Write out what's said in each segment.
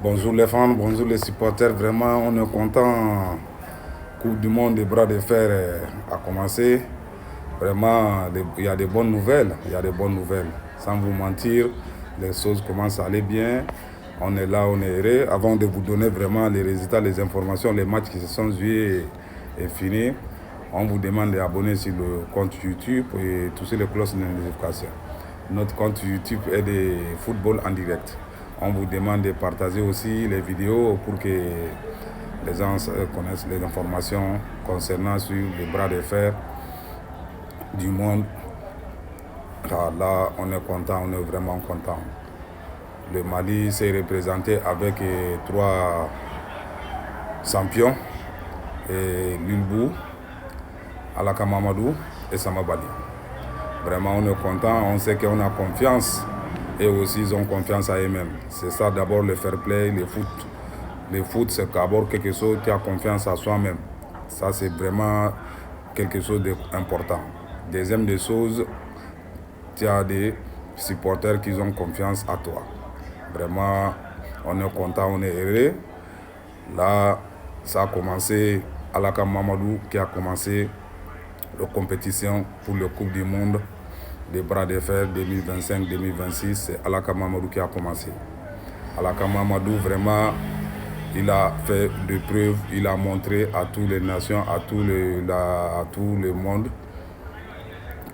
Bonjour les fans, bonjour les supporters. Vraiment, on est content. Coupe du monde des bras de fer a commencé. Vraiment, il y a des bonnes nouvelles. Il y a des bonnes nouvelles. Sans vous mentir, les choses commencent à aller bien. On est là, on est heureux. Avant de vous donner vraiment les résultats, les informations, les matchs qui se sont joués et finis, on vous demande d'abonner sur le compte YouTube et toucher les cloches de notification. Notre compte YouTube est de football en direct. On vous demande de partager aussi les vidéos pour que les gens connaissent les informations concernant sur les bras de fer du monde. Car là, on est content, on est vraiment content. Le Mali s'est représenté avec 3 champions, Lulbou, Alaka Mamadou et Sama Bali. Vraiment, on est content, on sait qu'on a confiance et aussi ils ont confiance à eux-mêmes. C'est ça d'abord le fair play, le foot. Le foot, c'est d'abord quelque chose qui a confiance à soi-même. Ça, c'est vraiment quelque chose d'important. Deuxième des choses, tu as des supporters qui ont confiance à toi. Vraiment, on est content, on est heureux. Là, ça a commencé, Alaka Mamadou qui a commencé la compétition pour le Coupe du Monde des bras de fer 2025-2026. C'est Alaka Mamadou qui a commencé. Alaka Mamadou, vraiment, il a fait des preuves, il a montré à toutes les nations, à tout le monde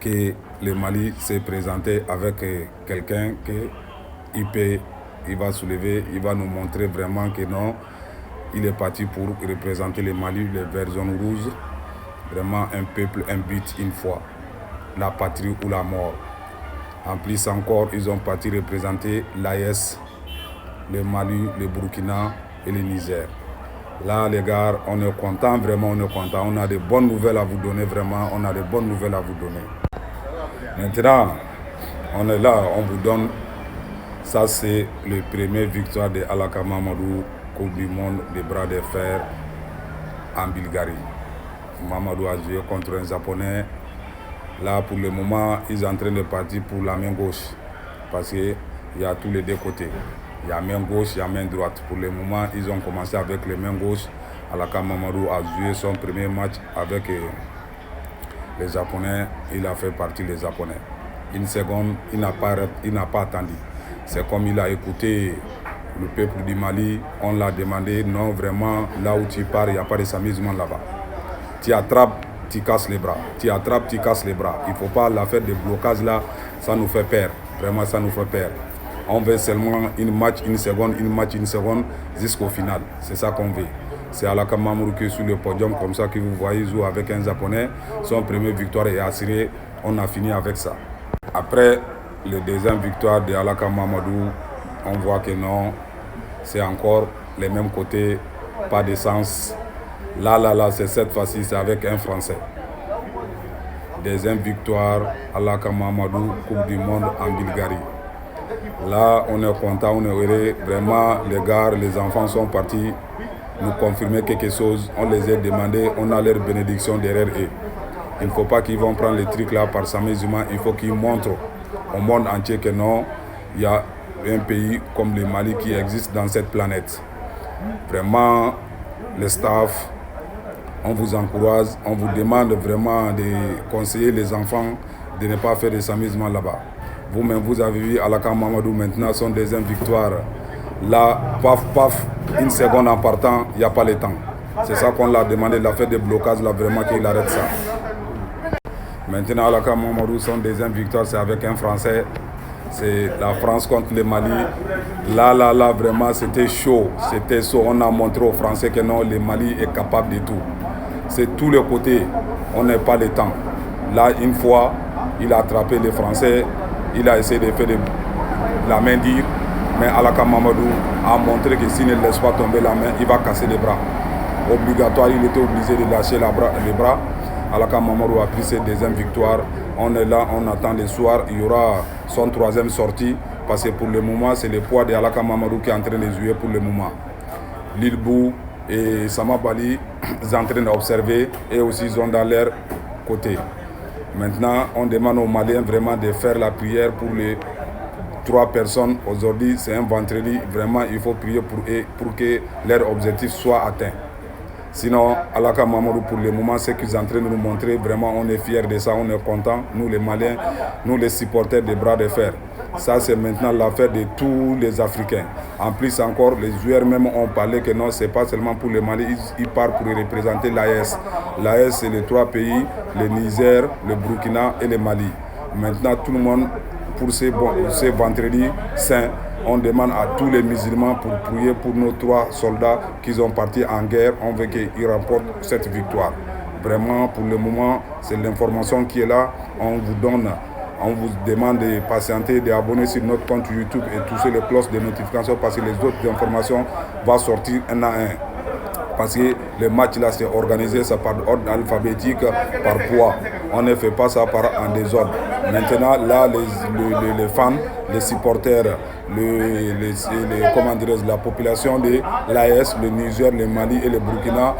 que le Mali s'est présenté avec quelqu'un il va soulever, il va nous montrer vraiment que non, il est parti pour représenter le Mali, les verts jaunes rouges, vraiment un peuple, un but, une foi, la patrie ou la mort. En plus encore, ils ont parti représenter l'AES, le Mali, le Burkina et le Niger. Là, les gars, on est content, vraiment, on est content. On a de bonnes nouvelles à vous donner, vraiment, on a de bonnes nouvelles à vous donner. Maintenant, on est là, on vous donne, ça c'est le premier victoire de Alaka Mamadou, Coupe du Monde des bras de fer en Bulgarie. Mamadou a joué contre un Japonais. Là, pour le moment, ils sont en train de partir pour la main gauche. Parce qu'il y a tous les deux côtés. Il y a main gauche, il y a main droite. Pour le moment, ils ont commencé avec les mains gauches. Alaka Mamadou a joué son premier match avec les Japonais. Il a fait partie des Japonais. Une seconde, il n'a pas attendu. C'est comme il a écouté le peuple du Mali. On l'a demandé, non, vraiment, là où tu pars, il n'y a pas de s'amusement là-bas. Tu attrapes, tu casses les bras. Tu attrapes, tu casses les bras. Il ne faut pas la faire de blocage là, ça nous fait peur. Vraiment, ça nous fait peur. On veut seulement une match, une seconde, jusqu'au final. C'est ça qu'on veut. C'est Alaka Mamadou qui est sur le podium, comme ça que vous voyez, jouer avec un Japonais. Son première victoire est assurée. On a fini avec ça. Après la deuxième victoire de Alaka Mamadou, on voit que non, c'est encore les mêmes côtés, pas de sens. Là, c'est cette fois-ci, c'est avec un Français. Deuxième victoire, Alaka Mamadou, Coupe du Monde en Bulgarie. Là, on est content, on est heureux. Vraiment, les gars, les enfants sont partis nous confirmer quelque chose. On les a demandé, on a leur bénédiction derrière eux. Il ne faut pas qu'ils vont prendre les trucs là par s'amusement. Il faut qu'ils montrent au monde entier que non, il y a un pays comme le Mali qui existe dans cette planète. Vraiment, le staff, on vous encourage, on vous demande vraiment de conseiller les enfants de ne pas faire des amusements là-bas. Vous-même, vous avez vu Alaka Mamadou maintenant son deuxième victoire. Là, paf, une seconde en partant, il n'y a pas le temps. C'est ça qu'on l'a demandé, il a fait des blocages là, vraiment qu'il arrête ça. Maintenant, Alaka Mamadou, son deuxième victoire, c'est avec un Français. C'est la France contre le Mali. Là, vraiment, c'était chaud. C'était chaud. On a montré aux Français que non, le Mali est capable de tout. C'est tous les côtés. On n'a pas le temps. Là, une fois, il a attrapé les Français. Il a essayé de faire la main dure. Mais Alaka Mamadou a montré que s'il ne laisse pas tomber la main, il va casser les bras. Obligatoire, il était obligé de lâcher les bras. Alaka Mamadou a pris ses deuxième victoire. On est là, on attend le soir. Il y aura son troisième sortie. Parce que pour le moment, c'est le poids de Alaka Mamadou qui est en train de jouer pour le moment. Lilbou et Sama Bali sont en train d'observer et aussi ils sont dans leur côté. Maintenant, on demande aux Maliens vraiment de faire la prière pour 3 personnes. Aujourd'hui, c'est un vendredi. Vraiment, il faut prier pour que leur objectif soit atteint. Sinon, Alaka Mamadou, pour le moment, ce qu'ils sont en train de nous montrer, vraiment, on est fiers de ça, on est contents. Nous, les Maliens, nous, les supporters des bras de fer. Ça, c'est maintenant l'affaire de tous les Africains. En plus encore, les joueurs même ont parlé que non, ce n'est pas seulement pour le Mali, ils partent pour représenter l'AES. l'AES, c'est les 3 pays, le Niger, le Burkina et le Mali. Maintenant, tout le monde, pour ces vendredis saints, on demande à tous les musulmans pour prier pour nos 3 soldats qui ont parti en guerre. On veut qu'ils remportent cette victoire. Vraiment, pour le moment, c'est l'information qui est là. On vous donne, on vous demande de patienter, d'abonner sur notre compte YouTube et toucher les cloches de notification parce que les autres informations vont sortir un à un. Parce que le match là c'est organisé, ça par ordre alphabétique, par poids. On ne fait pas ça en désordre. Maintenant, là, les fans, les supporters, la population de l'AES, le Niger, le Mali et le Burkina,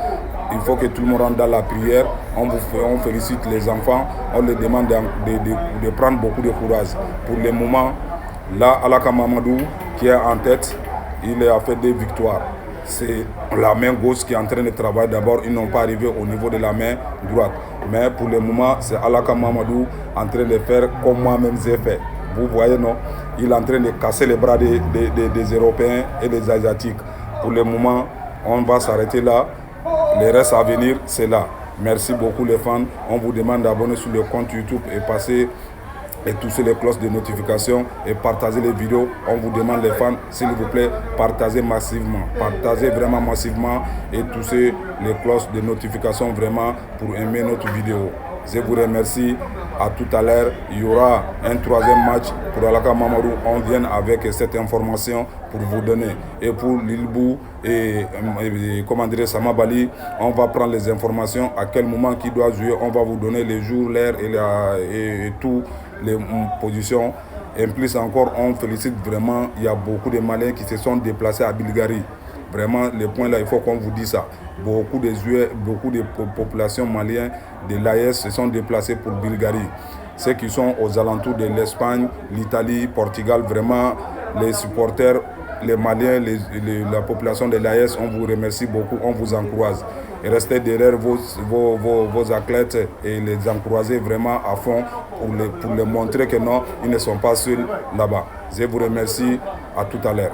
il faut que tout le monde rentre dans la prière. On félicite les enfants, on leur demande de prendre beaucoup de courage. Pour le moment, là, Alaka Mamadou, qui est en tête, il a fait 2 victoires. C'est la main gauche qui est en train de travailler. D'abord, ils n'ont pas arrivé au niveau de la main droite. Mais pour le moment, c'est Alaka Mamadou en train de faire comme moi-même j'ai fait. Vous voyez, non? Il est en train de casser les bras des Européens et des Asiatiques. Pour le moment, on va s'arrêter là. Le reste à venir, c'est là. Merci beaucoup les fans. On vous demande d'abonner sur le compte YouTube et passer et toucher les cloches de notification et partager les vidéos. On vous demande les fans, s'il vous plaît, partagez massivement. Partagez vraiment massivement et touchez les cloches de notification vraiment pour aimer notre vidéo. Je vous remercie. À tout à l'heure. Il y aura un 3e match pour Alaka Mamadou. On vient avec cette information pour vous donner. Et pour Lilbou et Samabali, on va prendre les informations à quel moment qui doit jouer. On va vous donner les jours, l'heure et toutes les positions. Et plus encore, on félicite vraiment. Il y a beaucoup de Maliens qui se sont déplacés à Bulgarie. Vraiment, les points là, il faut qu'on vous dise ça. Beaucoup de joueurs, beaucoup de populations maliennes de l'AES se sont déplacés pour Bulgarie. Ceux qui sont aux alentours de l'Espagne, l'Italie, Portugal, vraiment, les supporters, les Maliens, la population de l'AES, on vous remercie beaucoup, on vous encourage. Et restez derrière vos athlètes et les encourager vraiment à fond pour les montrer que non, ils ne sont pas seuls là-bas. Je vous remercie, à tout à l'heure.